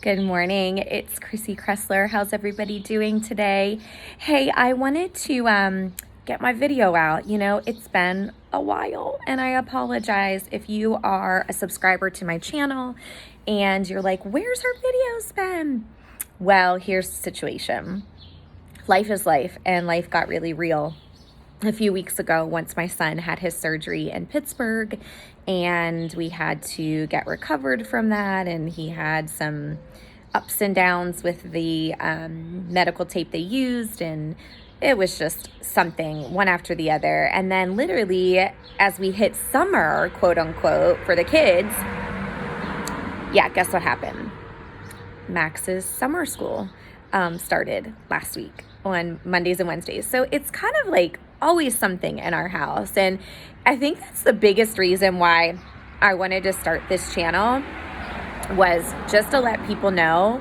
Good morning. It's Chrissy Kressler. How's everybody doing today? Hey, I wanted to get my video out. It's been a while, and I apologize if you are a subscriber to my channel and you're like, where's our videos been? Well, here's the situation. Life is life, and life got really real a few weeks ago once my son had his surgery in Pittsburgh, and we had to get recovered from that, and he had some ups and downs with the medical tape they used, and it was just something one after the other. And then literally as we hit summer, quote unquote, for the kids, guess what happened? Max's summer school started last week on Mondays and Wednesdays. So it's kind of like always something in our house. And I think that's the biggest reason why I wanted to start this channel, was just to let people know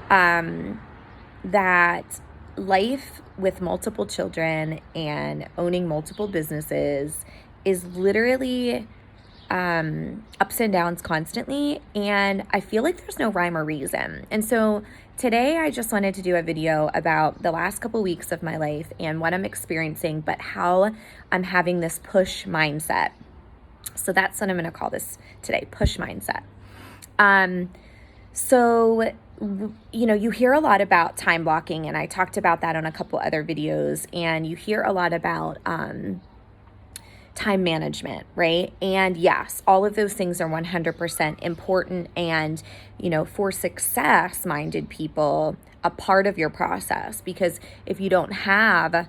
that life with multiple children and owning multiple businesses is literally ups and downs constantly, and I feel like there's no rhyme or reason. And so today I just wanted to do a video about the last couple weeks of my life and what I'm experiencing, but how I'm having this push mindset. So that's what I'm going to call this today, push mindset. You hear a lot about time blocking, and I talked about that on a couple other videos, and you hear a lot about time management, right? And yes, all of those things are 100% important, and, for success-minded people, a part of your process, because if you don't have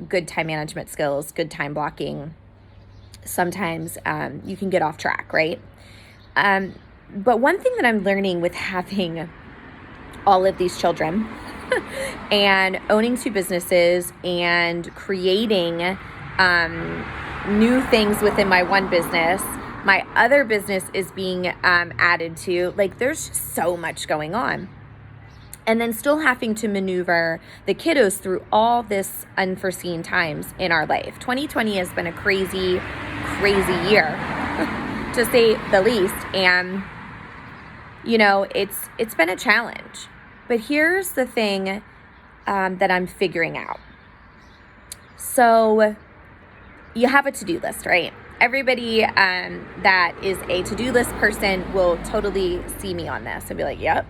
good time management skills, good time blocking, sometimes you can get off track, right? But one thing that I'm learning with having all of these children and owning two businesses and creating new things within my one business, my other business is being added to. Like, there's just so much going on. And then still having to maneuver the kiddos through all this unforeseen times in our life. 2020 has been a crazy, crazy year, to say the least. And it's been a challenge. But here's the thing that I'm figuring out. So you have a to-do list, right? Everybody that is a to-do list person will totally see me on this and be like, yep.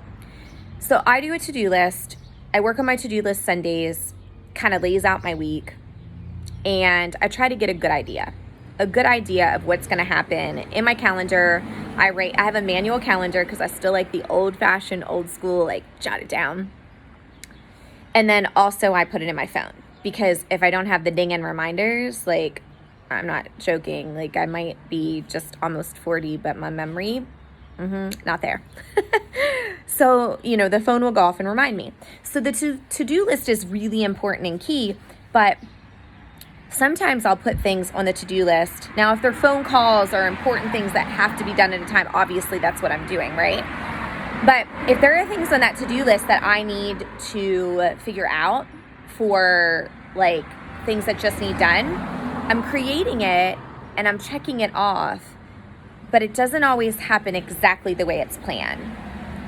So I do a to-do list. I work on my to-do list Sundays, kind of lays out my week, and I try to get a good idea of what's going to happen in my calendar. I have a manual calendar because I still like the old-fashioned, old school, like jot it down. And then also I put it in my phone, because if I don't have the ding and reminders, like, I'm not joking, like I might be just almost 40, but my memory, not there. So, the phone will go off and remind me. So the to-do list is really important and key, but sometimes I'll put things on the to-do list. Now, if they're phone calls or important things that have to be done at a time, obviously that's what I'm doing, right? But if there are things on that to-do list that I need to figure out for, like, things that just need done, I'm creating it and I'm checking it off, but it doesn't always happen exactly the way it's planned.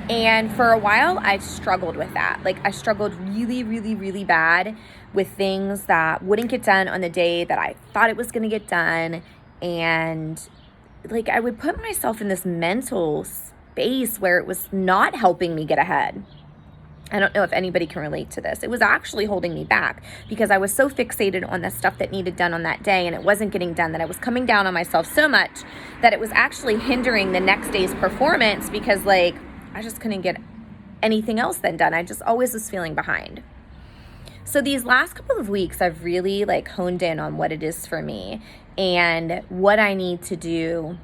And for a while, I struggled with that. Like, I struggled really, really, really bad with things that wouldn't get done on the day that I thought it was going to get done. And, like, I would put myself in this mental space where it was not helping me get ahead. I don't know if anybody can relate to this. It was actually holding me back, because I was so fixated on the stuff that needed done on that day, and it wasn't getting done, that I was coming down on myself so much that it was actually hindering the next day's performance, because, like, I just couldn't get anything else then done. I just always was feeling behind. So these last couple of weeks, I've really, like, honed in on what it is for me and what I need to do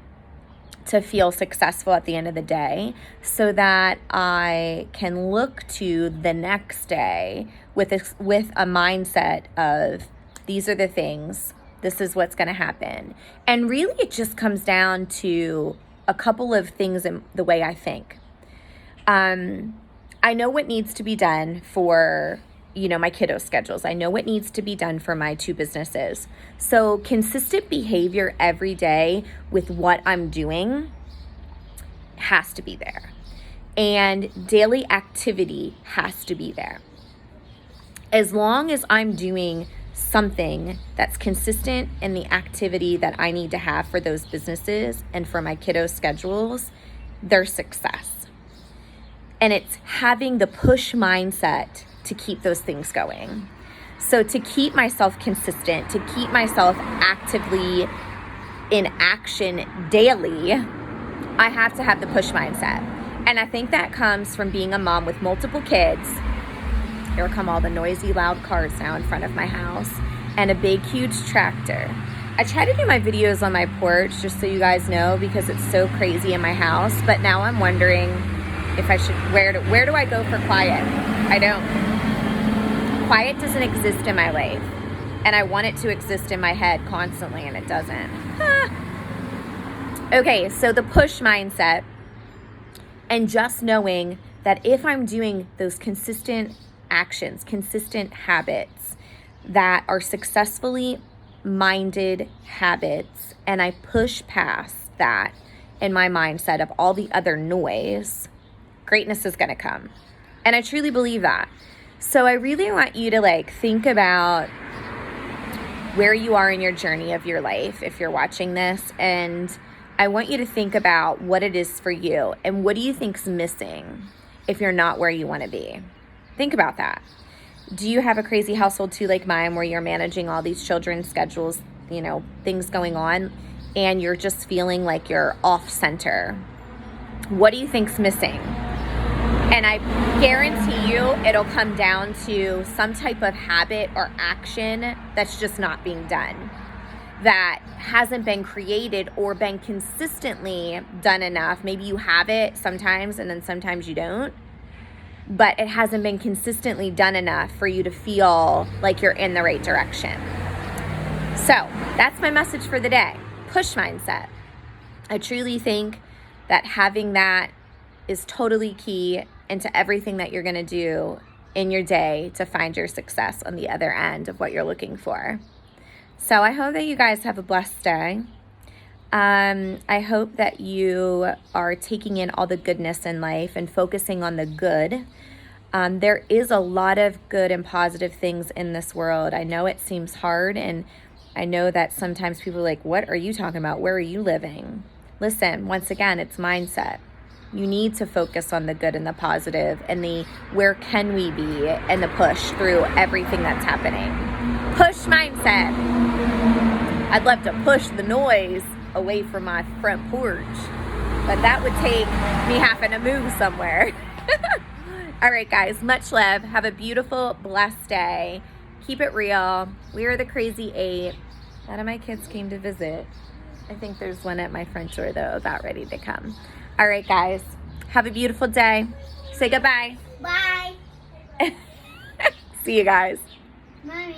to feel successful at the end of the day, so that I can look to the next day with a mindset of, these are the things, this is what's going to happen. And really, it just comes down to a couple of things in the way I think. I know what needs to be done for, my kiddo schedules. I know what needs to be done for my two businesses. So consistent behavior every day with what I'm doing has to be there. and daily activity has to be there. As long as I'm doing something that's consistent in the activity that I need to have for those businesses and for my kiddos' schedules, their success. And it's having the push mindset to keep those things going. So to keep myself consistent, to keep myself actively in action daily, I have to have the push mindset. And I think that comes from being a mom with multiple kids. Here come all the noisy, loud cars now in front of my house, and a big, huge tractor. I try to do my videos on my porch, just so you guys know, because it's so crazy in my house. But now I'm wondering if I should, where do I go for quiet? I don't. Quiet doesn't exist in my life, and I want it to exist in my head constantly, and it doesn't. Okay, so the push mindset, and just knowing that if I'm doing those consistent actions, consistent habits that are successfully minded habits, and I push past that in my mindset of all the other noise, greatness is going to come. And I truly believe that. So I really want you to think about where you are in your journey of your life if you're watching this, and I want you to think about what it is for you and what do you think's missing if you're not where you want to be. Think about that. Do you have a crazy household too, like mine, where you're managing all these children's schedules, things going on, and you're just feeling like you're off center? What do you think's missing? And I guarantee you it'll come down to some type of habit or action that's just not being done, that hasn't been created or been consistently done enough. Maybe you have it sometimes and then sometimes you don't, but it hasn't been consistently done enough for you to feel like you're in the right direction. So that's my message for the day. Push mindset. I truly think that having that is totally key into everything that you're going to do in your day to find your success on the other end of what you're looking for. So I hope that you guys have a blessed day. I hope that you are taking in all the goodness in life and focusing on the good. There is a lot of good and positive things in this world. I know it seems hard, and I know that sometimes people are like, what are you talking about? Where are you living? Listen, once again, it's mindset. You need to focus on the good and the positive and the where can we be and the push through everything that's happening. Push mindset. I'd love to push the noise away from my front porch, but that would take me having to move somewhere. All right, guys, much love. Have a beautiful, blessed day. Keep it real. We are the Crazy 8. A lot of my kids came to visit. I think there's one at my front door, though, about ready to come. All right, guys, have a beautiful day. Say goodbye. Bye. See you guys. Mommy.